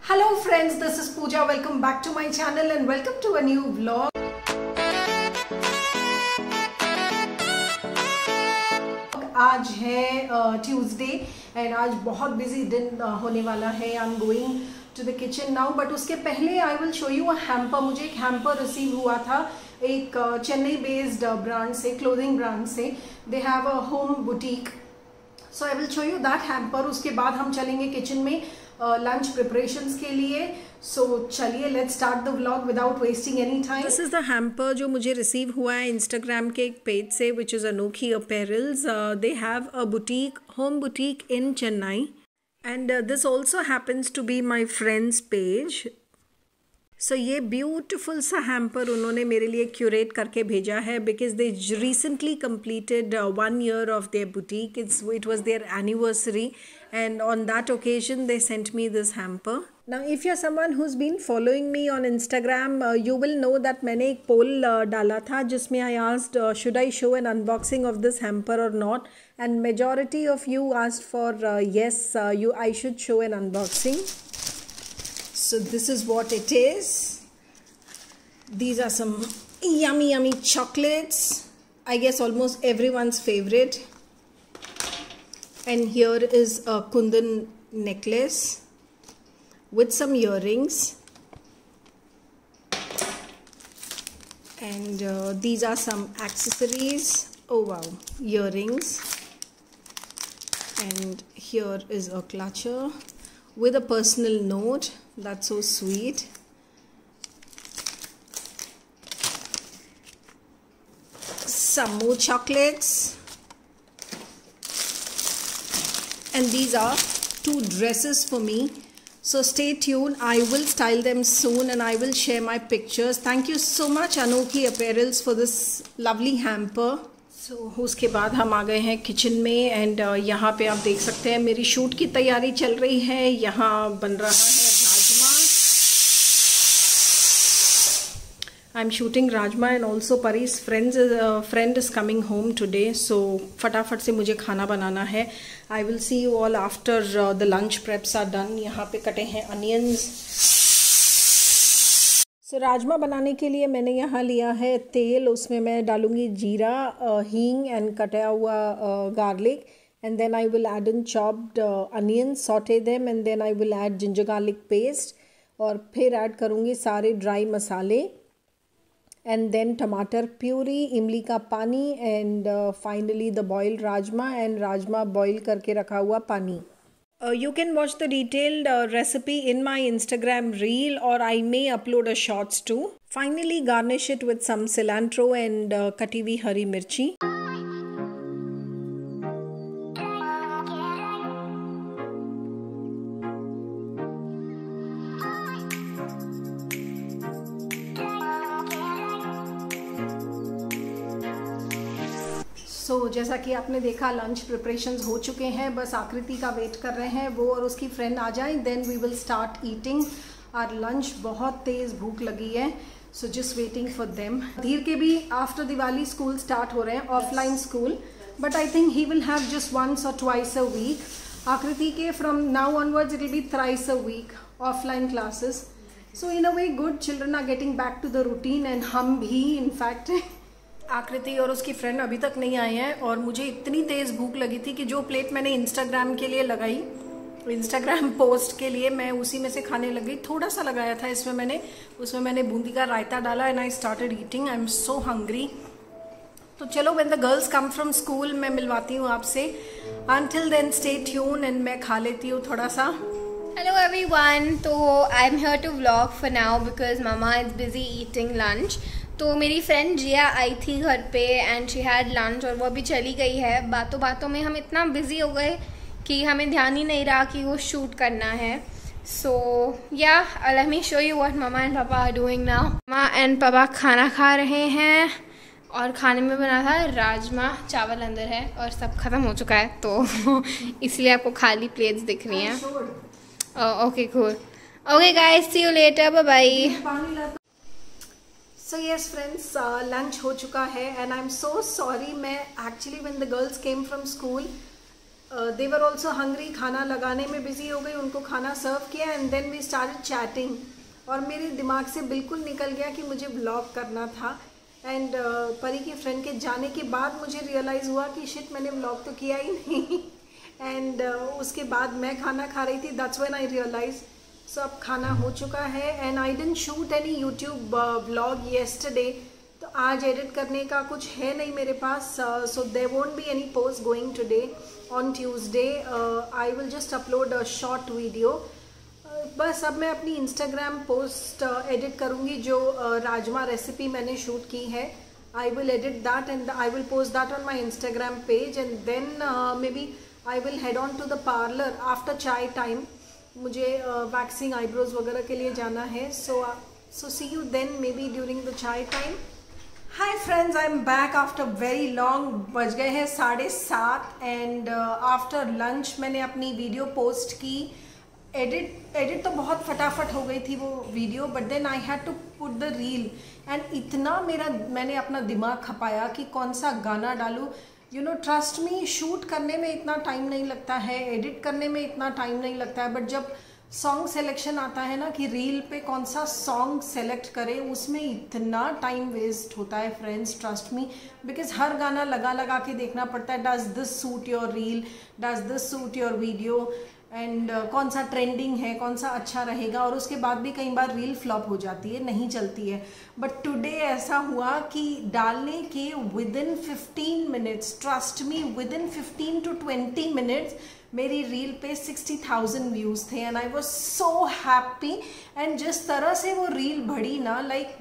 Hello friends, this is Pooja. Welcome back to my channel and welcome to a new vlog. आज है Tuesday and आज बहुत busy दिन होने वाला है. I am going to the kitchen now, but उसके पहले I will show you a hamper. मुझे एक हैम्पर रिसीव हुआ था एक चेन्नई बेस्ड ब्रांड से, क्लोथिंग ब्रांड से. They have a home boutique, so I will show you that hamper. उसके बाद हम चलेंगे किचन में लंच प्रिपरेशंस के लिए. सो चलिए let's start the vlog without wasting any time. This is the hamper जो मुझे रिसीव हुआ है इंस्टाग्राम के एक पेज से, which is Anokhi apparels. They have a boutique, home boutique in Chennai, and this also happens to be my friend's page. So ये beautiful सा hamper उन्होंने मेरे लिए क्यूरेट करके भेजा है because they recently completed 1 year of their boutique. It was their anniversary, and on that occasion they sent me this hamper. Now if you're someone who's been following me on Instagram, you will know that मैंने एक poll डाला था जिसमें I asked should I show an unboxing of this hamper or not, and majority of you asked for yes, I should show an unboxing. So this is what it is. These are some yummy chocolates. I guess almost everyone's favorite. And here is a kundan necklace with some earrings. And these are some accessories. Oh wow, earrings. And here is a clutcher with a personal note. That's so sweet. Some more chocolates. And these are 2 dresses for me. So stay tuned. I will style them soon and I will share my pictures. Thank you so much Anokhi Apparels for this lovely hamper. So उसके बाद हम आ गए हैं kitchen में, and यहाँ पे आप देख सकते हैं मेरी शूट की तैयारी चल रही है. यहाँ बन रहा है राजमा. I am shooting rajma and also Pari's friend is coming home today. So फटाफट से मुझे खाना बनाना है. I will see you all after the lunch preps are done. यहाँ पे कटे हैं अनियंस. सो राजमा बनाने के लिए मैंने यहाँ लिया है तेल. उसमें मैं डालूँगी जीरा, हींग एंड कटा हुआ garlic, and then I will add in chopped onions, saute them, and then I will add ginger garlic paste, और फिर ऐड करूँगी सारे ड्राई मसाले, एंड देन टमाटर प्यूरी, इमली का पानी, and finally the boiled rajma, and rajma boil करके रखा हुआ पानी. You can watch the detailed recipe in my Instagram reel, or I may upload a shorts too. Finally garnish it with some cilantro and kati hui hari mirchi. जैसा कि आपने देखा lunch preparations हो चुके हैं. बस आकृति का वेट कर रहे हैं वो और उसकी फ्रेंड आ जाए, then we will start eating our lunch. बहुत तेज़ भूख लगी है, so just waiting for them. धीर के भी आफ्टर दिवाली स्कूल स्टार्ट हो रहे हैं, offline school, but I think he will have just once or twice a week. Aakriti के from now onwards it will be thrice a week offline classes. So in a way good, children are getting back to the routine, and हम भी in fact. आकृति और उसकी friend अभी तक नहीं आए हैं, और मुझे इतनी तेज़ भूख लगी थी कि जो प्लेट मैंने इंस्टाग्राम के लिए लगाई, इंस्टाग्राम पोस्ट के लिए, मैं उसी में से खाने लग गई. थोड़ा सा लगाया था उसमें मैंने बूंदी का रायता डाला, and I started eating. I am so hungry. तो चलो when the girls come from school मैं मिलवाती हूँ आपसे. Until then stay tune, and मैं खा लेती हूँ थोड़ा सा. Hello everyone. तो I'm here to vlog for now because Mama is busy eating lunch. तो मेरी फ्रेंड जिया आई थी घर पे एंड शी हैड लंच, और वो अभी चली गई है. बातों बातों में हम इतना बिजी हो गए कि हमें ध्यान ही नहीं रहा कि वो शूट करना है. So yeah let me show you what mama and papa are doing now. Mama and papa खाना खा रहे हैं, और खाने में बना था राजमा. चावल अंदर है और सब खत्म हो चुका है, तो इसलिए आपको खाली प्लेट्स दिख रही हैं. Okay cool. Okay guys, see you later, bye bye. So yes friends, lunch हो चुका है, and I am so sorry. मैं actually when the girls came from school they were also hungry, खाना लगाने में बिजी हो गई, उनको खाना सर्व किया and then we started chatting. और मेरे दिमाग से बिल्कुल निकल गया कि मुझे व्लॉग करना था। एंड परी की फ्रेंड के जाने के बाद मुझे रियलाइज़ हुआ कि शिट, मैंने व्लॉग तो किया ही नहीं। एंड उसके बाद मैं खाना खा रही थी, that's when I realise. So अब खाना हो चुका है and I didn't shoot any YouTube vlog yesterday. तो आज एडिट करने का कुछ है नहीं मेरे पास, so there won't be any post going today. On Tuesday I will just upload a short video. बस अब मैं अपनी इंस्टाग्राम पोस्ट एडिट करूँगी, जो राजमा रेसिपी मैंने शूट की है। I will edit that and I will post that on my Instagram page and then maybe I will head on to the parlour after chai time. मुझे waxing eyebrows वगैरह के लिए जाना है। So see you then maybe during the chai time. Hi friends, I am back after very long. बज गए हैं 7:30 and after lunch मैंने अपनी वीडियो पोस्ट की। एडिट तो बहुत फटाफट हो गई थी वो video, but then I had to put the reel and इतना मैंने अपना दिमाग खपाया कि कौन सा गाना डालूँ। You know, trust me, shoot करने में इतना टाइम नहीं लगता है, एडिट करने में इतना टाइम नहीं लगता है, बट जब सॉन्ग सेलेक्शन आता है ना कि रील पे कौन सा सॉन्ग सेलेक्ट करें, उसमें इतना टाइम वेस्ट होता है फ्रेंड्स, ट्रस्ट मी। बिकॉज हर गाना लगा के देखना पड़ता है, does this suit your reel, does this suit your video, and कौन सा ट्रेंडिंग है, कौन सा अच्छा रहेगा। और उसके बाद भी कई बार रील फ्लॉप हो जाती है, नहीं चलती है। बट टुडे ऐसा हुआ कि डालने के within 15 minutes, trust me, within 15 to 20 minutes मेरी रील पे 60,000 व्यूज़ थे and I was so happy. And जिस तरह से वो रील बढ़ी ना, लाइक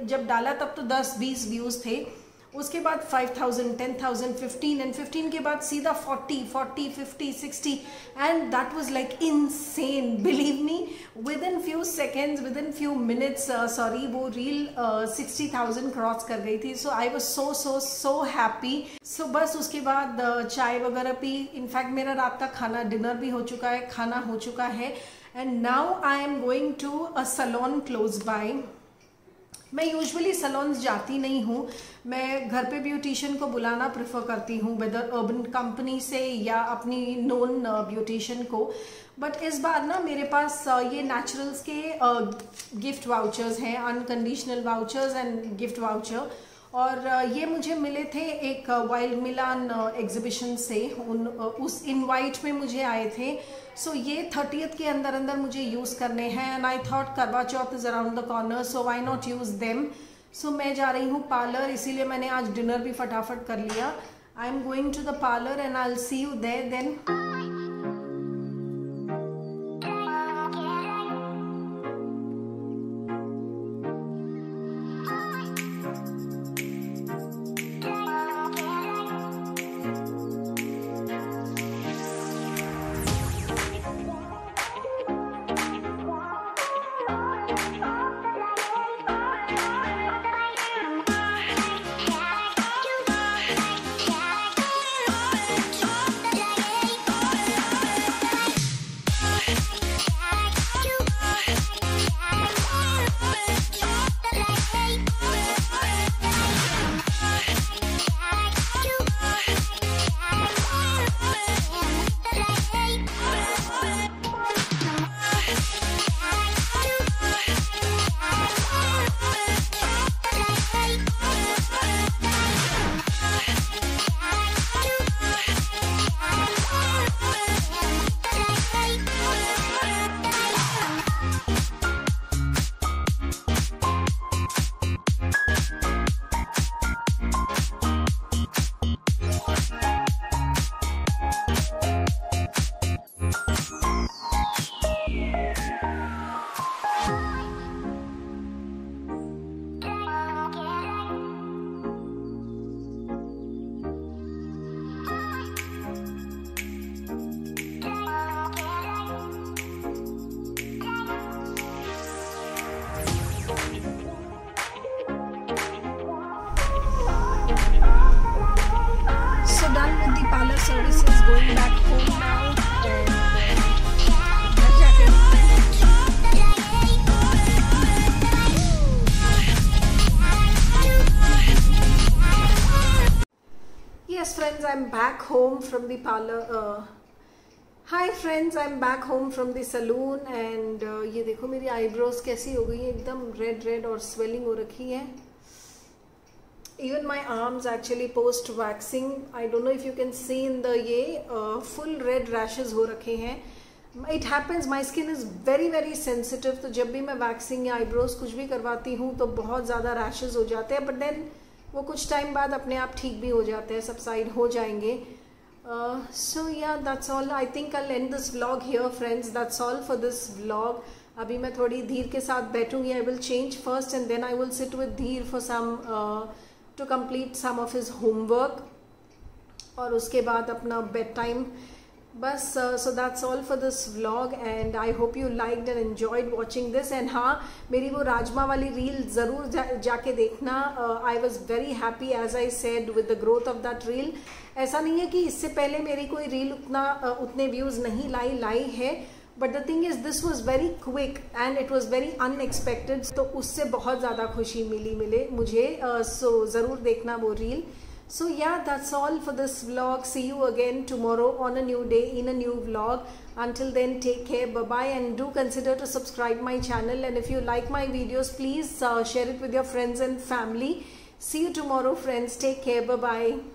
जब डाला तब तो 10-20 व्यूज़ थे, उसके बाद 5,000, 10,000, 15 एंड 15 के बाद सीधा 40, 50, 60 and that was like insane. Believe me, with in few seconds, with in few minutes, sorry, वो रील 60,000 क्रॉस कर गई थी। सो आई वाज सो हैप्पी। सो बस उसके बाद चाय वगैरह पी। इनफैक्ट मेरा रात का खाना, डिनर भी हो चुका है, खाना हो चुका है and now I am going to a salon close by. मैं यूजुअली सलोन्स जाती नहीं हूँ, मैं घर पे ब्यूटिशियन को बुलाना प्रेफर करती हूँ, वेदर अर्बन कंपनी से या अपनी नोन ब्यूटिशियन को। बट इस बार ना मेरे पास ये नेचुरल्स के गिफ्ट वाउचर्स हैं, unconditional vouchers and gift voucher, और ये मुझे मिले थे एक वाइल्ड मिलान एग्जीबिशन से, उस इनवाइट में मुझे आए थे। सो ये 30th के अंदर मुझे यूज़ करने हैं and I thought Karva Chauth is around the corner, so why not use them. So मैं जा रही हूँ पार्लर, इसीलिए मैंने आज डिनर भी फटाफट कर लिया। I am going to the parlour and I will see you there then. back home from the parlor. Hi friends, I'm back home from the saloon and ये देखो मेरी eyebrows कैसी हो गई है, एकदम red और swelling हो रखी है. Even my arms actually post waxing, I don't know if you can see in the ये full red rashes हो रखे हैं. It happens, my skin is very sensitive, तो जब भी मैं waxing या eyebrows कुछ भी करवाती हूँ तो बहुत ज़्यादा rashes हो जाते हैं, but then वो कुछ टाइम बाद अपने आप ठीक भी हो जाते हैं, सबसाइड हो जाएंगे. So yeah, that's all. I think I'll end this vlog here, friends. That's all for this vlog. अभी मैं थोड़ी धीर के साथ बैठूंगी. I will change first and then I will sit with धीर for some to complete some of his homework. और उसके बाद अपना bed time. बस so that's all for this vlog and I hope you liked and enjoyed watching this. And हाँ, मेरी वो राजमा वाली रील ज़रूर जाके देखना. I was very happy as I said with the growth of that reel. ऐसा नहीं है कि इससे पहले मेरी कोई रील उतने व्यूज़ नहीं लाई है, but the thing is this was very quick and it was very unexpected. तो उससे बहुत ज़्यादा खुशी मिले मुझे. So ज़रूर देखना वो reel. So yeah, that's all for this vlog. See you again tomorrow on a new day in a new vlog. Until then, take care, bye bye, and do consider to subscribe my channel. And if you like my videos, please share it with your friends and family. See you tomorrow, friends. Take care, bye bye.